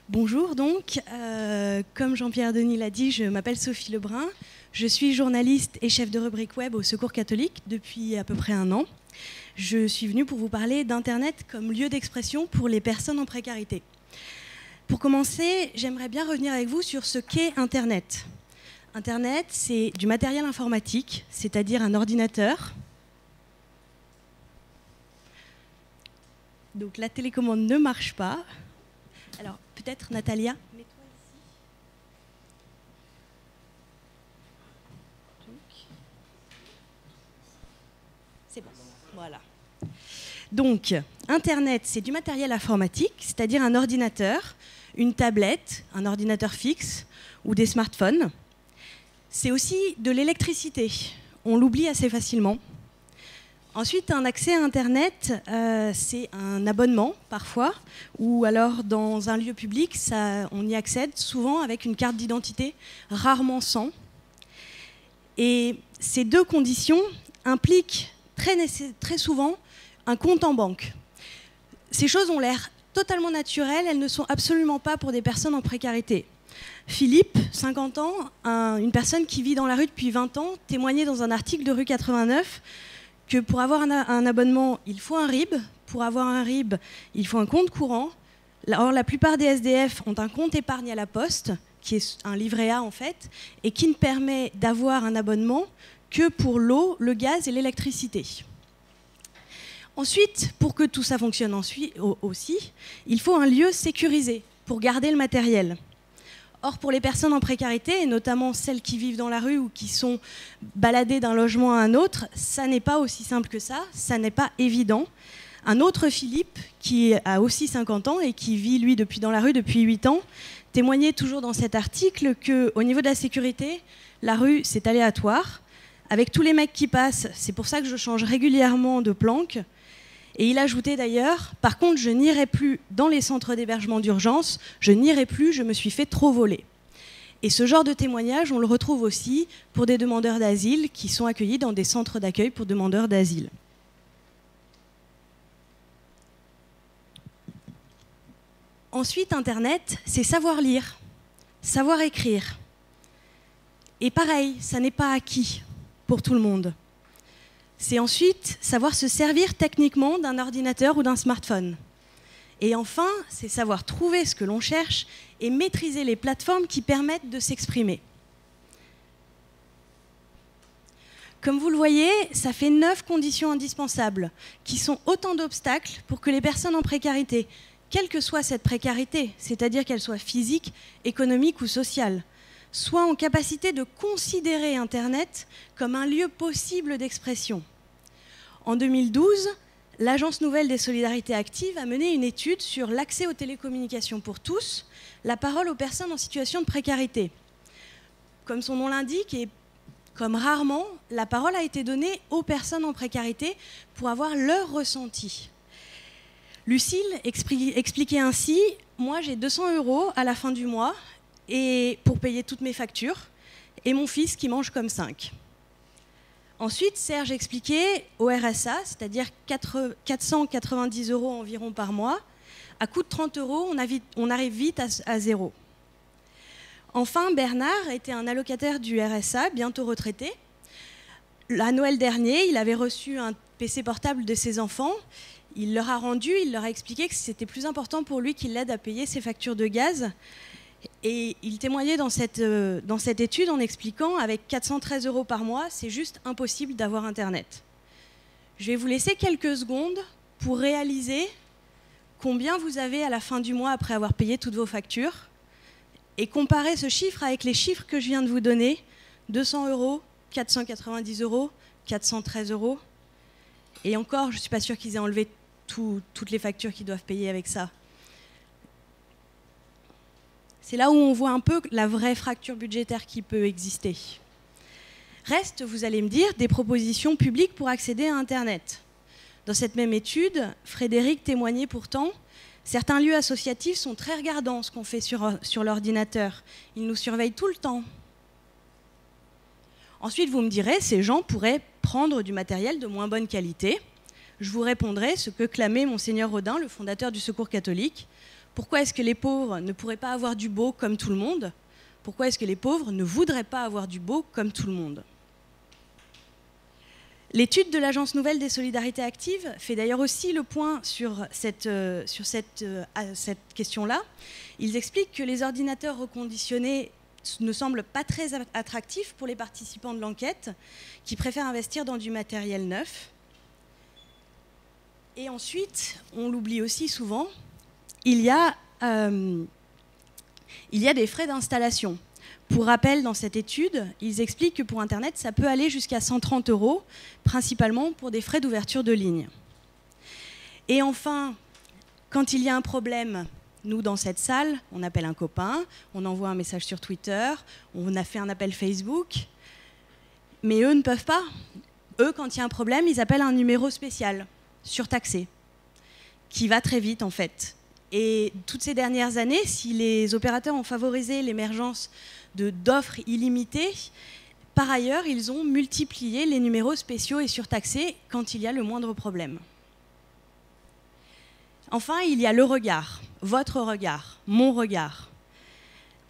Bonjour donc, comme Jean-Pierre Denis l'a dit, je m'appelle Sophie Lebrun, je suis journaliste et chef de rubrique web au Secours catholique depuis à peu près 1 an. Je suis venue pour vous parler d'Internet comme lieu d'expression pour les personnes en précarité. Pour commencer, j'aimerais bien revenir avec vous sur ce qu'est Internet. Internet, c'est du matériel informatique, c'est-à-dire un ordinateur. Donc la télécommande ne marche pas. Alors peut-être Natalia, mets-toi ici. C'est bon, voilà. Donc Internet, c'est du matériel informatique, c'est-à-dire un ordinateur, une tablette, un ordinateur fixe ou des smartphones. C'est aussi de l'électricité. On l'oublie assez facilement. Ensuite, un accès à Internet, c'est un abonnement parfois, ou alors dans un lieu public, on y accède souvent avec une carte d'identité, rarement sans. Et ces deux conditions impliquent très souvent un compte en banque. Ces choses ont l'air totalement naturelles, elles ne sont absolument pas pour des personnes en précarité. Philippe, 50 ans, une personne qui vit dans la rue depuis 20 ans, témoignait dans un article de Rue 89 que pour avoir un abonnement, il faut un RIB. Pour avoir un RIB, il faut un compte courant. Or, la plupart des SDF ont un compte épargne à la poste, qui est un livret A en fait, et qui ne permet d'avoir un abonnement que pour l'eau, le gaz et l'électricité. Ensuite, pour que tout ça fonctionne aussi, il faut un lieu sécurisé pour garder le matériel. Or, pour les personnes en précarité, et notamment celles qui vivent dans la rue ou qui sont baladées d'un logement à un autre, ça n'est pas aussi simple que ça n'est pas évident. Un autre Philippe, qui a aussi 50 ans et qui vit, lui, dans la rue depuis 8 ans, témoignait toujours dans cet article qu'au niveau de la sécurité, la rue, c'est aléatoire. Avec tous les mecs qui passent, c'est pour ça que je change régulièrement de planque. Et il ajoutait d'ailleurs, par contre, je n'irai plus dans les centres d'hébergement d'urgence, je n'irai plus, je me suis fait trop voler. Et ce genre de témoignage, on le retrouve aussi pour des demandeurs d'asile qui sont accueillis dans des centres d'accueil pour demandeurs d'asile. Ensuite, Internet, c'est savoir lire, savoir écrire. Et pareil, ça n'est pas acquis pour tout le monde. C'est ensuite savoir se servir techniquement d'un ordinateur ou d'un smartphone. Et enfin, c'est savoir trouver ce que l'on cherche et maîtriser les plateformes qui permettent de s'exprimer. Comme vous le voyez, ça fait 9 conditions indispensables, qui sont autant d'obstacles pour que les personnes en précarité, quelle que soit cette précarité, c'est-à-dire qu'elle soit physique, économique ou sociale, soient en capacité de considérer Internet comme un lieu possible d'expression. En 2012, l'Agence nouvelle des solidarités actives a mené une étude sur l'accès aux télécommunications pour tous, la parole aux personnes en situation de précarité. Comme son nom l'indique, et comme rarement, la parole a été donnée aux personnes en précarité pour avoir leur ressenti. Lucille expliquait ainsi « Moi, j'ai 200 € à la fin du mois et pour payer toutes mes factures, et mon fils qui mange comme 5. » Ensuite, Serge expliquait au RSA, c'est-à-dire 490 € environ par mois, à coût de 30 €, on arrive vite à zéro. Enfin, Bernard était un allocataire du RSA, bientôt retraité. À Noël dernier, il avait reçu un PC portable de ses enfants. Il leur a rendu, il leur a expliqué que c'était plus important pour lui qu'il l'aide à payer ses factures de gaz. Et il témoignait dans cette étude en expliquant avec 413 € par mois, c'est juste impossible d'avoir Internet. Je vais vous laisser quelques secondes pour réaliser combien vous avez à la fin du mois après avoir payé toutes vos factures et comparer ce chiffre avec les chiffres que je viens de vous donner, 200 €, 490 €, 413 €. Et encore, je ne suis pas sûre qu'ils aient enlevé toutes les factures qu'ils doivent payer avec ça. C'est là où on voit un peu la vraie fracture budgétaire qui peut exister. Reste, vous allez me dire, des propositions publiques pour accéder à Internet. Dans cette même étude, Frédéric témoignait pourtant, certains lieux associatifs sont très regardants ce qu'on fait sur l'ordinateur. Ils nous surveillent tout le temps. Ensuite, vous me direz, ces gens pourraient prendre du matériel de moins bonne qualité. Je vous répondrai ce que clamait Monseigneur Rodin, le fondateur du Secours catholique. Pourquoi est-ce que les pauvres ne pourraient pas avoir du beau comme tout le monde? Pourquoi est-ce que les pauvres ne voudraient pas avoir du beau comme tout le monde? L'étude de l'Agence Nouvelle des Solidarités Actives fait d'ailleurs aussi le point sur cette question-là. Ils expliquent que les ordinateurs reconditionnés ne semblent pas très attractifs pour les participants de l'enquête, qui préfèrent investir dans du matériel neuf. Et ensuite, on l'oublie aussi souvent, il y a des frais d'installation. Pour rappel, dans cette étude, ils expliquent que pour Internet, ça peut aller jusqu'à 130 €, principalement pour des frais d'ouverture de ligne. Et enfin, quand il y a un problème, nous, dans cette salle, on appelle un copain, on envoie un message sur Twitter, on a fait un appel Facebook, mais eux ne peuvent pas. Eux, quand il y a un problème, ils appellent un numéro spécial, surtaxé, qui va très vite, en fait. Et toutes ces dernières années, si les opérateurs ont favorisé l'émergence d'offres illimitées, par ailleurs, ils ont multiplié les numéros spéciaux et surtaxés quand il y a le moindre problème. Enfin, il y a le regard, votre regard, mon regard.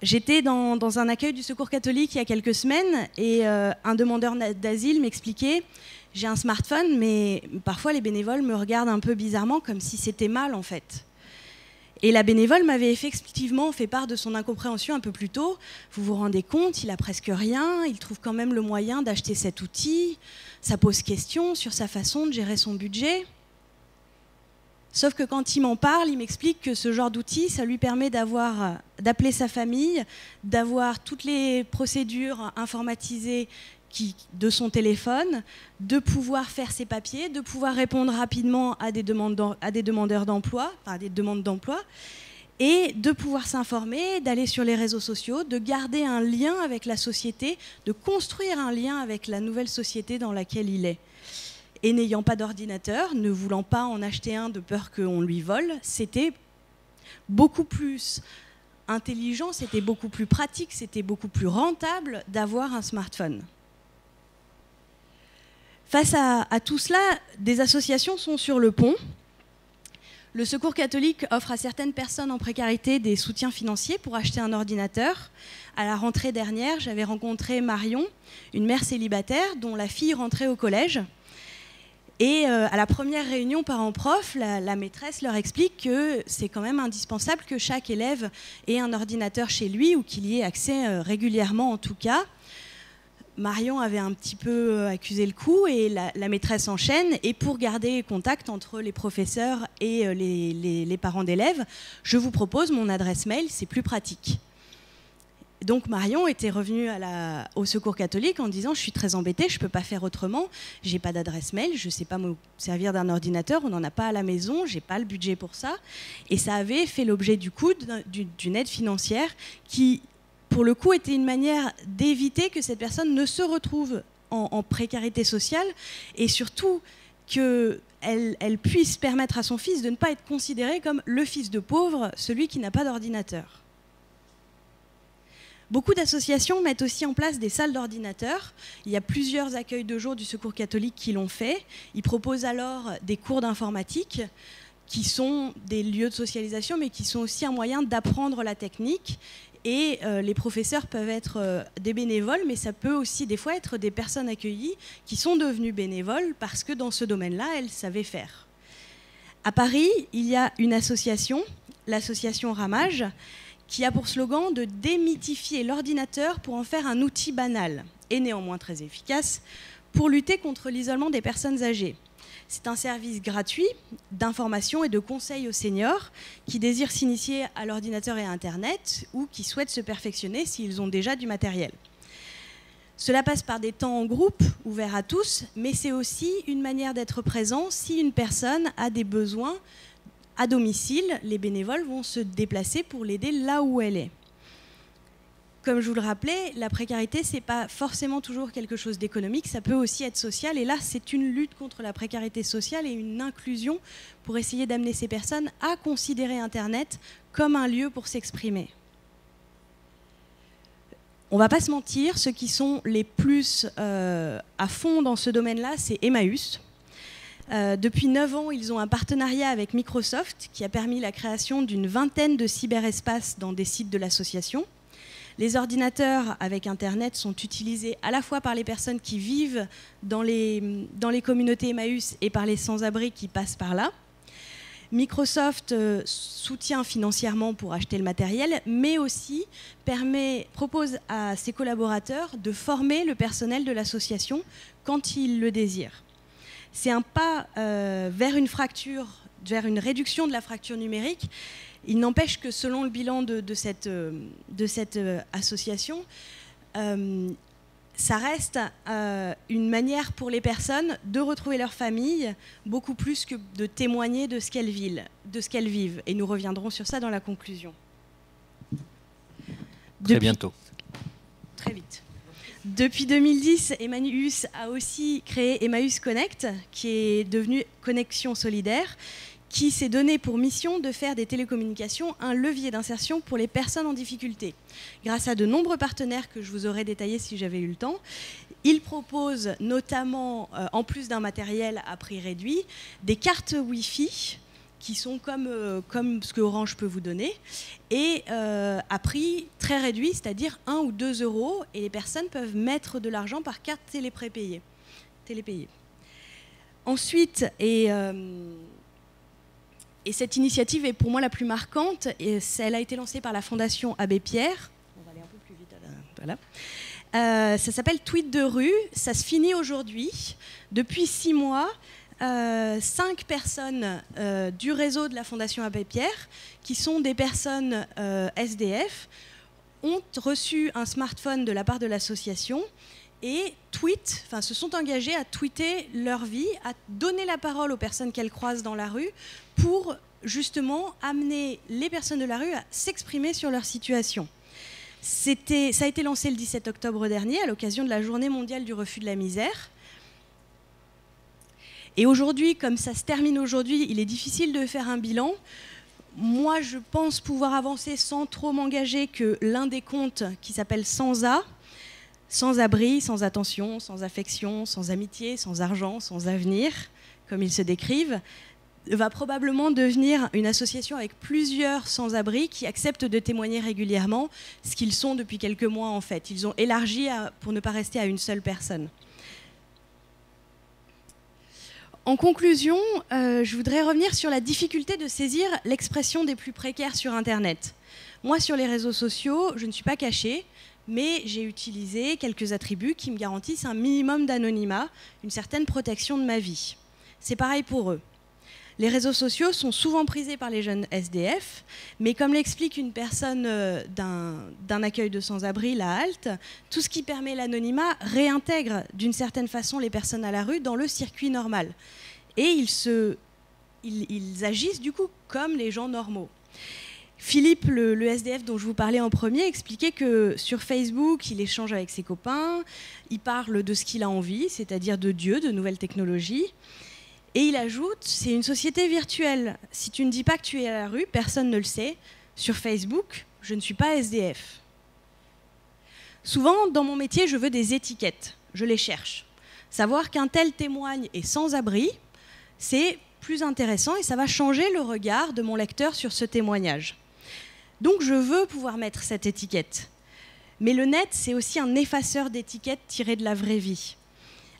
J'étais dans un accueil du Secours catholique il y a quelques semaines et un demandeur d'asile m'expliquait « J'ai un smartphone, mais parfois les bénévoles me regardent un peu bizarrement, comme si c'était mal en fait ». Et la bénévole m'avait effectivement fait part de son incompréhension un peu plus tôt. Vous vous rendez compte, il a presque rien, il trouve quand même le moyen d'acheter cet outil. Ça pose question sur sa façon de gérer son budget. Sauf que quand il m'en parle, il m'explique que ce genre d'outil, ça lui permet d'appeler sa famille, d'avoir toutes les procédures informatisées de son téléphone, de pouvoir faire ses papiers, de pouvoir répondre rapidement à des demandeurs d'emploi, enfin, des demandes d'emploi, et de pouvoir s'informer, d'aller sur les réseaux sociaux, de garder un lien avec la société, de construire un lien avec la nouvelle société dans laquelle il est. Et n'ayant pas d'ordinateur, ne voulant pas en acheter un de peur qu'on lui vole, c'était beaucoup plus intelligent, c'était beaucoup plus pratique, c'était beaucoup plus rentable d'avoir un smartphone. Face à tout cela, des associations sont sur le pont. Le Secours catholique offre à certaines personnes en précarité des soutiens financiers pour acheter un ordinateur. À la rentrée dernière, j'avais rencontré Marion, une mère célibataire dont la fille rentrait au collège. Et à la première réunion parents-prof, la maîtresse leur explique que c'est quand même indispensable que chaque élève ait un ordinateur chez lui ou qu'il y ait accès régulièrement en tout cas. Marion avait un petit peu accusé le coup et la maîtresse enchaîne. Et pour garder contact entre les professeurs et les parents d'élèves, je vous propose mon adresse mail, c'est plus pratique. Donc Marion était revenue au Secours catholique en disant « Je suis très embêtée, je ne peux pas faire autrement, je n'ai pas d'adresse mail, je ne sais pas me servir d'un ordinateur, on n'en a pas à la maison, je n'ai pas le budget pour ça. » Et ça avait fait l'objet du coup d'une aide financière qui, pour le coup, était une manière d'éviter que cette personne ne se retrouve en précarité sociale et surtout qu'elle puisse permettre à son fils de ne pas être considéré comme le fils de pauvre, celui qui n'a pas d'ordinateur. Beaucoup d'associations mettent aussi en place des salles d'ordinateurs. Il y a plusieurs accueils de jour du Secours catholique qui l'ont fait. Ils proposent alors des cours d'informatique qui sont des lieux de socialisation, mais qui sont aussi un moyen d'apprendre la technique. Et les professeurs peuvent être des bénévoles, mais ça peut aussi des fois être des personnes accueillies qui sont devenues bénévoles parce que dans ce domaine-là, elles savaient faire. À Paris, il y a une association, l'association Ramage, qui a pour slogan de démythifier l'ordinateur pour en faire un outil banal et néanmoins très efficace pour lutter contre l'isolement des personnes âgées. C'est un service gratuit d'information et de conseil aux seniors qui désirent s'initier à l'ordinateur et à Internet ou qui souhaitent se perfectionner s'ils ont déjà du matériel. Cela passe par des temps en groupe ouverts à tous, mais c'est aussi une manière d'être présent si une personne a des besoins à domicile. Les bénévoles vont se déplacer pour l'aider là où elle est. Comme je vous le rappelais, la précarité, ce n'est pas forcément toujours quelque chose d'économique, ça peut aussi être social. Et là, c'est une lutte contre la précarité sociale et une inclusion pour essayer d'amener ces personnes à considérer Internet comme un lieu pour s'exprimer. On ne va pas se mentir, ceux qui sont les plus à fond dans ce domaine-là, c'est Emmaüs. Depuis 9 ans, ils ont un partenariat avec Microsoft qui a permis la création d'une vingtaine de cyberespaces dans des sites de l'association. Les ordinateurs avec Internet sont utilisés à la fois par les personnes qui vivent dans les communautés Emmaüs et par les sans-abri qui passent par là. Microsoft soutient financièrement pour acheter le matériel, mais aussi propose à ses collaborateurs de former le personnel de l'association quand ils le désirent. C'est un pas vers une réduction de la fracture numérique. Il n'empêche que selon le bilan de cette association, ça reste une manière pour les personnes de retrouver leur famille, beaucoup plus que de témoigner de ce qu'elles vivent. Et nous reviendrons sur ça dans la conclusion. Très bientôt. Très vite. Depuis 2010, Emmaüs a aussi créé Emmaüs Connect, qui est devenu Connexion Solidaire, qui s'est donné pour mission de faire des télécommunications un levier d'insertion pour les personnes en difficulté. Grâce à de nombreux partenaires que je vous aurais détaillés si j'avais eu le temps, il propose notamment, en plus d'un matériel à prix réduit, des cartes Wi-Fi qui sont comme ce que Orange peut vous donner, et à prix très réduit, c'est-à-dire 1 ou 2 €, et les personnes peuvent mettre de l'argent par carte télépayée. Ensuite, et cette initiative est pour moi la plus marquante, et elle a été lancée par la Fondation Abbé Pierre. On va aller un peu plus vite. Voilà. Ça s'appelle Tweet de rue. Ça se finit aujourd'hui. Depuis 6 mois, 5 personnes du réseau de la Fondation Abbé Pierre, qui sont des personnes SDF, ont reçu un smartphone de la part de l'association et se sont engagés à tweeter leur vie, à donner la parole aux personnes qu'elles croisent dans la rue pour justement amener les personnes de la rue à s'exprimer sur leur situation. Ça a été lancé le 17 octobre dernier à l'occasion de la Journée mondiale du refus de la misère. Et aujourd'hui, comme ça se termine aujourd'hui, il est difficile de faire un bilan. Moi, je pense pouvoir avancer sans trop m'engager que l'un des comptes qui s'appelle Sans-A, sans abri, sans attention, sans affection, sans amitié, sans argent, sans avenir, comme ils se décrivent, va probablement devenir une association avec plusieurs sans-abri qui acceptent de témoigner régulièrement, ce qu'ils sont depuis quelques mois en fait. Ils ont élargi pour ne pas rester à une seule personne. En conclusion, je voudrais revenir sur la difficulté de saisir l'expression des plus précaires sur Internet. Moi, sur les réseaux sociaux, je ne suis pas cachée, mais j'ai utilisé quelques attributs qui me garantissent un minimum d'anonymat, une certaine protection de ma vie. C'est pareil pour eux. Les réseaux sociaux sont souvent prisés par les jeunes SDF, mais comme l'explique une personne d'un accueil de sans-abri, la HALT, tout ce qui permet l'anonymat réintègre d'une certaine façon les personnes à la rue dans le circuit normal. Et ils agissent du coup comme les gens normaux. Philippe, le SDF dont je vous parlais en premier, expliquait que sur Facebook, il échange avec ses copains, il parle de ce qu'il a envie, c'est-à-dire de Dieu, de nouvelles technologies. Et il ajoute, c'est une société virtuelle. Si tu ne dis pas que tu es à la rue, personne ne le sait. Sur Facebook, je ne suis pas SDF. Souvent, dans mon métier, je veux des étiquettes. Je les cherche. Savoir qu'un tel témoigne est sans abri, c'est plus intéressant et ça va changer le regard de mon lecteur sur ce témoignage. Donc je veux pouvoir mettre cette étiquette. Mais le net, c'est aussi un effaceur d'étiquettes tirées de la vraie vie.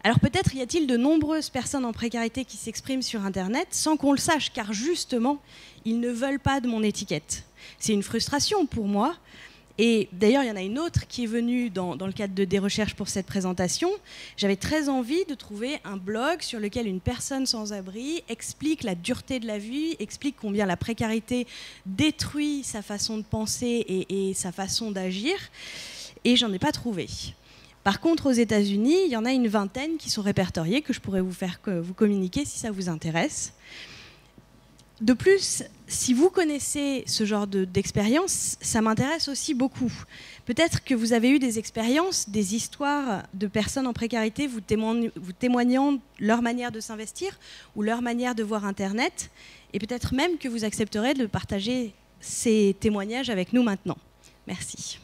Alors peut-être y a-t-il de nombreuses personnes en précarité qui s'expriment sur Internet sans qu'on le sache, car justement, ils ne veulent pas de mon étiquette. C'est une frustration pour moi. Et d'ailleurs, il y en a une autre qui est venue dans le cadre des recherches pour cette présentation. J'avais très envie de trouver un blog sur lequel une personne sans abri explique la dureté de la vie, explique combien la précarité détruit sa façon de penser et sa façon d'agir. Et j'en ai pas trouvé. Par contre, aux États-Unis, il y en a une vingtaine qui sont répertoriées, que je pourrais vous communiquer si ça vous intéresse. De plus, si vous connaissez ce genre d'expérience, ça m'intéresse aussi beaucoup. Peut-être que vous avez eu des expériences, des histoires de personnes en précarité vous témoignant leur manière de s'investir ou leur manière de voir Internet, et peut-être même que vous accepterez de partager ces témoignages avec nous maintenant. Merci.